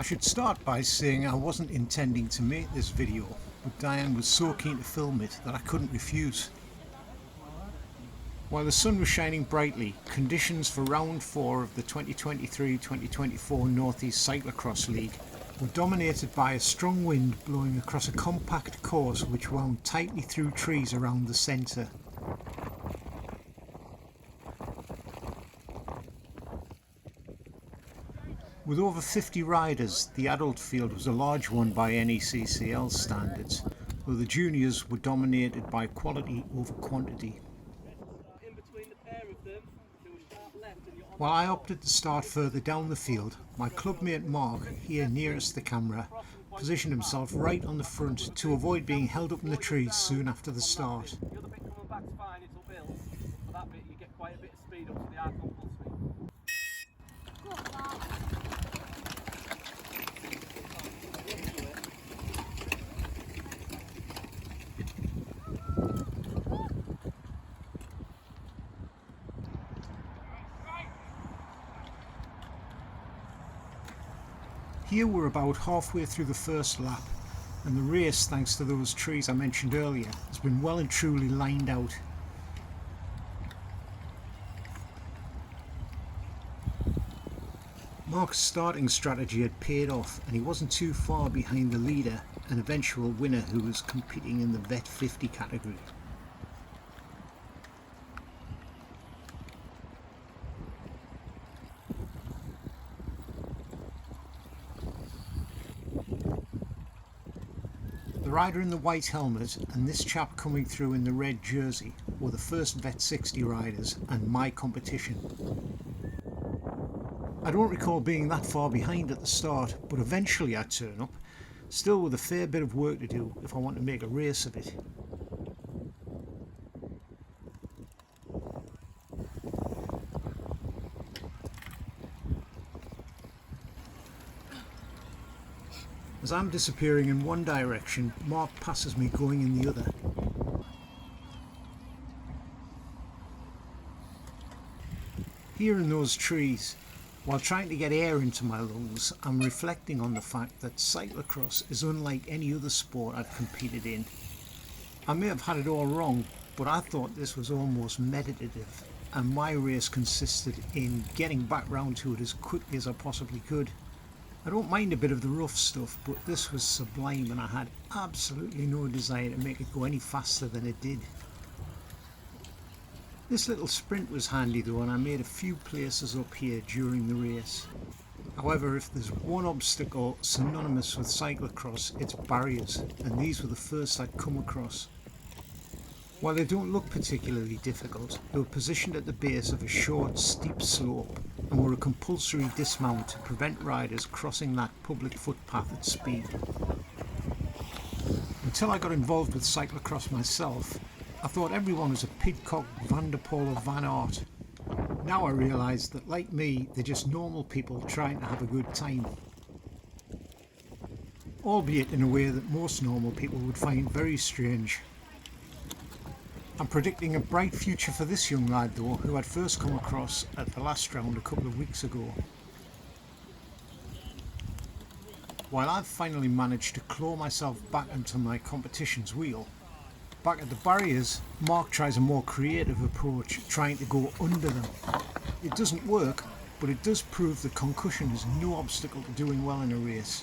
I should start by saying I wasn't intending to make this video, but Diane was so keen to film it that I couldn't refuse. While the sun was shining brightly, conditions for round 4 of the 2023-2024 North East Cyclo-Cross League were dominated by a strong wind blowing across a compact course which wound tightly through trees around the centre. With over 50 riders, the adult field was a large one by NECCL standards, though the juniors were dominated by quality over quantity. While I opted to start further down the field, my clubmate Mark, here nearest the camera, positioned himself right on the front to avoid being held up in the trees soon after the start. The other bit coming back's fine, it's uphill. For that bit you get quite a bit of speed up to the hard compulsory. Here we're about halfway through the first lap, and the race, thanks to those trees I mentioned earlier, has been well and truly lined out. Mark's starting strategy had paid off, and he wasn't too far behind the leader and eventual winner who was competing in the Vet 50 category. The rider in the white helmet and this chap coming through in the red jersey were the first Vet 60 riders and my competition. I don't recall being that far behind at the start, but eventually I'd turn up, still with a fair bit of work to do if I want to make a race of it. As I'm disappearing in one direction, Mark passes me going in the other. Here in those trees, while trying to get air into my lungs, I'm reflecting on the fact that cyclocross is unlike any other sport I've competed in. I may have had it all wrong, but I thought this was almost meditative, and my race consisted in getting back round to it as quickly as I possibly could. I don't mind a bit of the rough stuff, but this was sublime and I had absolutely no desire to make it go any faster than it did. This little sprint was handy though, and I made a few places up here during the race. However, if there's one obstacle synonymous with cyclocross, it's barriers, and these were the first I'd come across. While they don't look particularly difficult, they were positioned at the base of a short, steep slope and were a compulsory dismount to prevent riders crossing that public footpath at speed. Until I got involved with cyclocross myself, I thought everyone was a Pidcock, Van der Poel or Van Aert. Now I realise that, like me, they're just normal people trying to have a good time. Albeit in a way that most normal people would find very strange. I'm predicting a bright future for this young lad though, who I'd first come across at the last round a couple of weeks ago. While I've finally managed to claw myself back into my competition's wheel, back at the barriers, Mark tries a more creative approach, trying to go under them. It doesn't work, but it does prove that concussion is no obstacle to doing well in a race.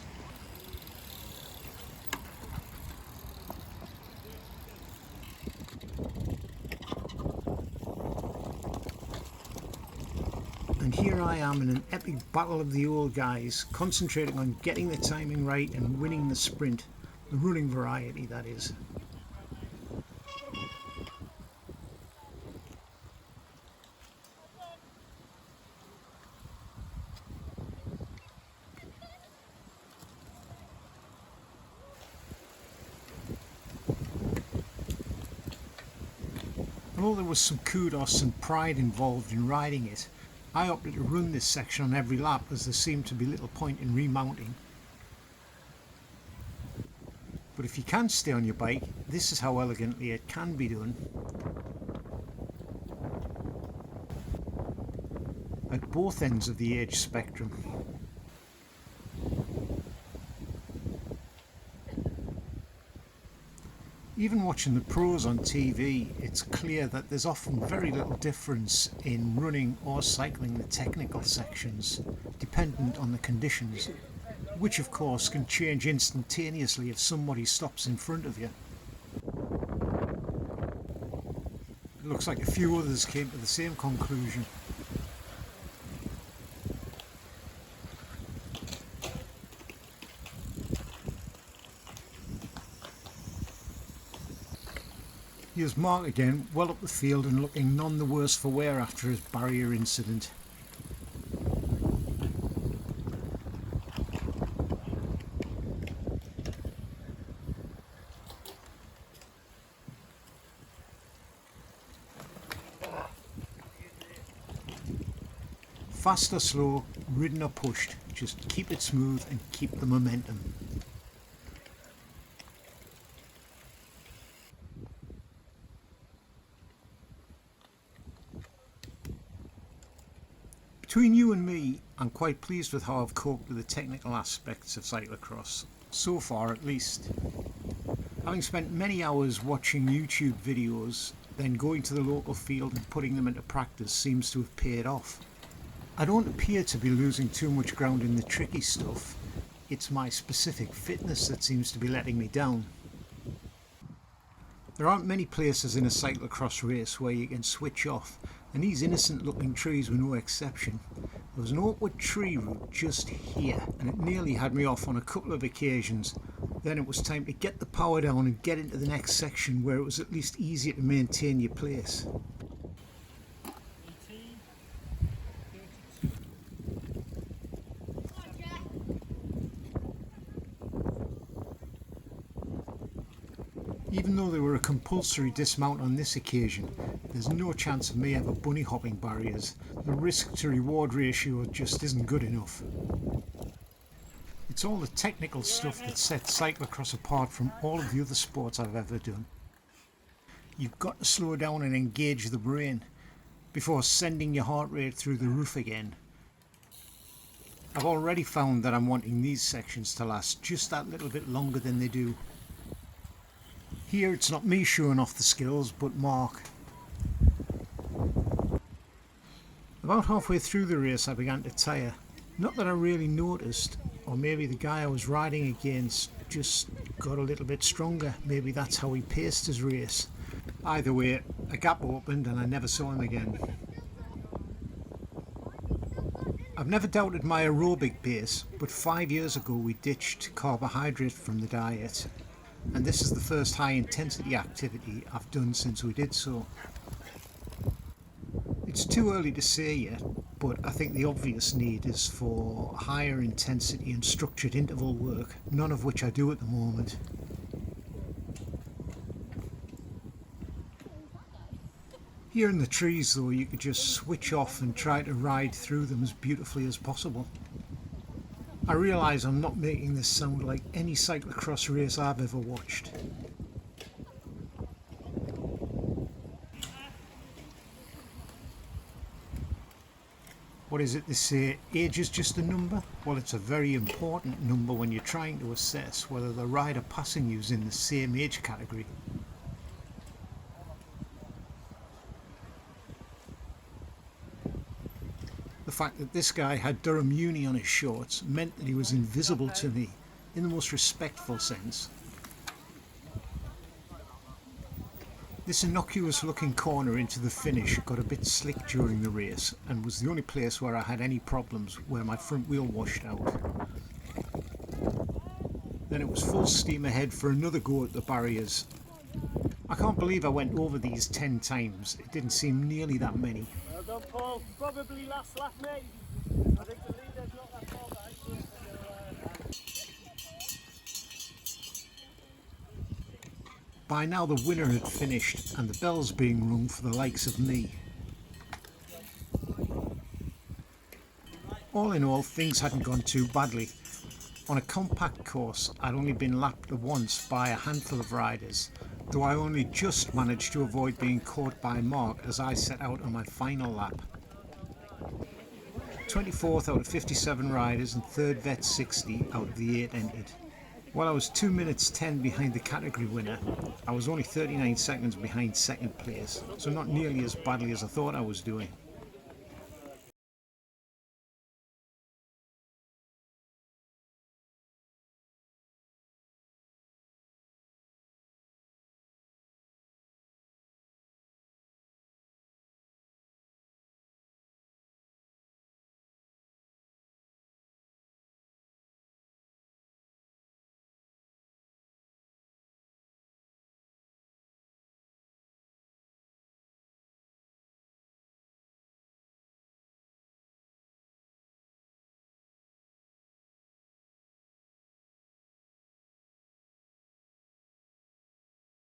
And here I am in an epic battle of the old guys, concentrating on getting the timing right and winning the sprint, the running variety that is. Although there was some kudos and pride involved in riding it, I opted to run this section on every lap as there seemed to be little point in remounting. But if you can stay on your bike, this is how elegantly it can be done. At both ends of the age spectrum. Even watching the pros on TV, it's clear that there's often very little difference in running or cycling the technical sections, dependent on the conditions, which of course can change instantaneously if somebody stops in front of you. It looks like a few others came to the same conclusion. Here's Mark again, well up the field and looking none the worse for wear after his barrier incident. Fast or slow, ridden or pushed, just keep it smooth and keep the momentum. Between you and me, I'm quite pleased with how I've coped with the technical aspects of cyclocross, so far at least. Having spent many hours watching YouTube videos, then going to the local field and putting them into practice seems to have paid off. I don't appear to be losing too much ground in the tricky stuff, it's my specific fitness that seems to be letting me down. There aren't many places in a cyclocross race where you can switch off, and these innocent looking trees were no exception. There was an awkward tree root just here, and it nearly had me off on a couple of occasions. Then it was time to get the power down and get into the next section where it was at least easier to maintain your place. Even though they were a compulsory dismount on this occasion, there's no chance of me ever bunny hopping barriers. The risk to reward ratio just isn't good enough. It's all the technical stuff that sets cyclocross apart from all of the other sports I've ever done. You've got to slow down and engage the brain before sending your heart rate through the roof again. I've already found that I'm wanting these sections to last just that little bit longer than they do. Here it's not me showing off the skills, but Mark. About halfway through the race I began to tire. Not that I really noticed, or maybe the guy I was riding against just got a little bit stronger. Maybe that's how he paced his race. Either way, a gap opened and I never saw him again. I've never doubted my aerobic pace, but 5 years ago we ditched carbohydrate from the diet. And this is the first high intensity activity I've done since we did so. It's too early to say yet, but I think the obvious need is for higher intensity and structured interval work, none of which I do at the moment. Here in the trees though, you could just switch off and try to ride through them as beautifully as possible. I realise I'm not making this sound like any cyclocross race I've ever watched. What is it they say, age is just a number? Well, it's a very important number when you're trying to assess whether the rider passing you is in the same age category. The fact that this guy had Durham Uni on his shorts meant that he was invisible to me, in the most respectful sense. This innocuous looking corner into the finish got a bit slick during the race and was the only place where I had any problems where my front wheel washed out. Then it was full steam ahead for another go at the barriers. I can't believe I went over these 10 times, it didn't seem nearly that many. Well done, Paul. Probably last lap, mate. I think the leader's not that far behind you. By now the winner had finished and the bells being rung for the likes of me. All in all, things hadn't gone too badly. On a compact course, I'd only been lapped once by a handful of riders, though I only just managed to avoid being caught by Mark as I set out on my final lap. 24th out of 57 riders and 3rd vet 60 out of the 8 entered. While I was 2 minutes 10 behind the category winner, I was only 39 seconds behind second place, so not nearly as badly as I thought I was doing.